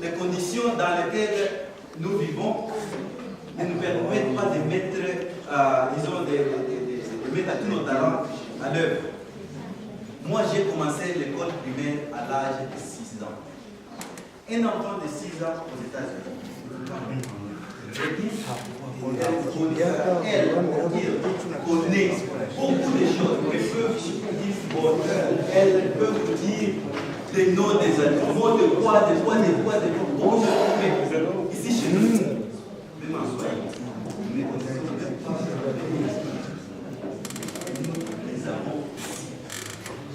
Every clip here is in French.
les conditions dans lesquelles nous vivons ne nous permettent pas de mettre, disons, de mettre tous nos talents à l'œuvre. Moi, j'ai commencé l'école primaire à l'âge de 6 ans. Un enfant de 6 ans aux États-Unis. Elle connaît beaucoup de choses. Elle peut vous dire des noms des animaux, de quoi, beaucoup de choses. Ici chez nous, même en soi,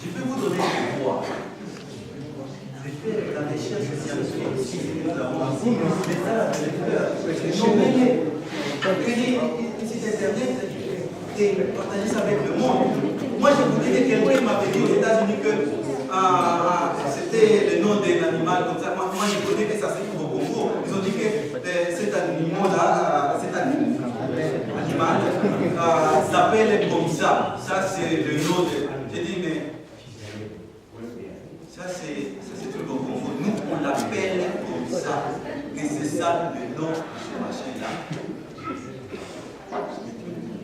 je peux vous donner des voix. Je vais faire la recherche scientifique ici, nous avons ici, mais ça, créer un site internet et partager ça avec le monde. Moi, je vous dis que quelqu'un m'avait dit aux États-Unis que c'était le nom d'un animal comme ça. Moi, je connais que ça se trouve au Congo. Ils ont dit que cet animal-là, cet animal s'appelle comme ça. Ça, c'est le nom de. J'ai dit, mais ça, c'est tout au Congo. Nous, on l'appelle comme ça. Et c'est ça le nom de ce machin-là.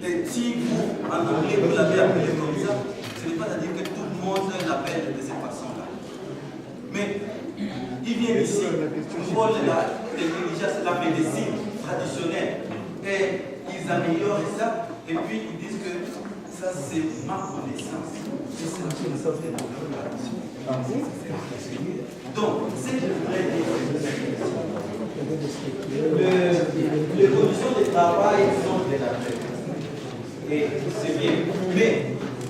Et si vous, en anglais, vous l'avez appelé comme ça, ce n'est pas à dire que tout le monde l'appelle de cette façon-là. Mais ils viennent ici, ils volent l'intelligence, la médecine traditionnelle, et ils améliorent ça, et puis ils disent que ça c'est ma connaissance. Donc, ce que je voudrais dire, les conditions de travail sont de la tête. Et c'est bien. Mais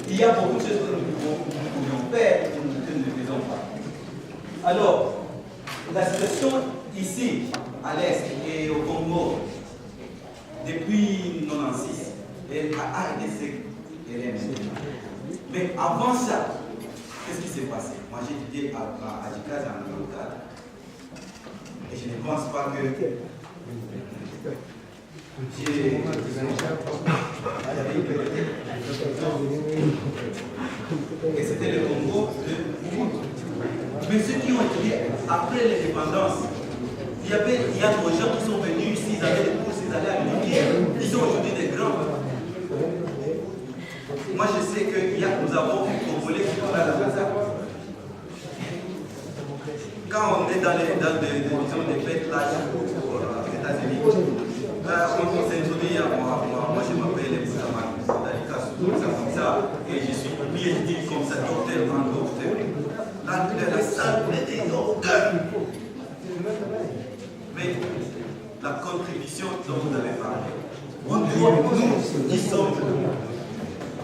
il y a beaucoup de choses que nous pouvons faire et que nous ne faisons pas. Alors, la situation ici, à l'Est et au Congo, depuis 1996, elle a été mais avant ça, qu'est-ce qui s'est passé? Moi, j'ai étudié à Jikaz en 1994. Et je ne pense pas que et c'était le Congo mais ceux qui ont étudié après l'indépendance, il y a des gens qui sont venus ici, ils avaient des courses, ils allaient à l'université, ils sont aujourd'hui des grands. Moi je sais que nous avons un Congolais qui sont là à la ça. Quand on est dans des fêtes là aux États-Unis, on s'introduit à moi je m'appelle comme ça, et je suis PhD comme ça, docteur en docteur. La salle est docteur. Mais la contribution dont vous avez parlé, nous qui sommes,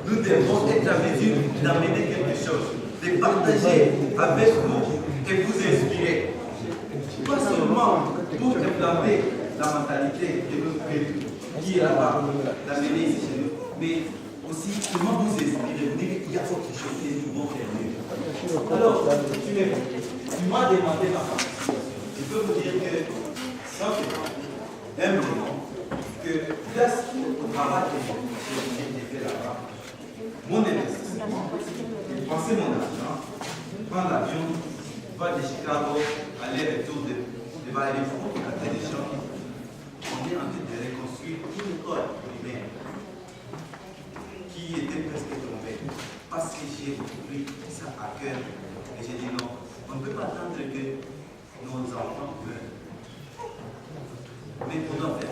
nous devons être en mesure d'amener quelque chose, de partager avec vous et vous inspirer. Pas seulement pour implanter la mentalité de notre pays qui est là-bas, l'amener ici chez nous, mais aussi comment vous inspirer, vous dire qu'il y a autre chose que nous devons faire mieux. Alors, tu m'as demandé ma part. Je peux vous dire que, simplement, que grâce au travail que j'ai fait là-bas, mon investissement, passer mon argent, prendre l'avion, va de Chicago, aller-retour de Valérie-Fou, à des gens, on est en train de reconstruire une école primaire qui était presque tombée parce que j'ai pris ça à cœur et j'ai dit non, on ne peut pas attendre que nos enfants meurent. Mais on doit faire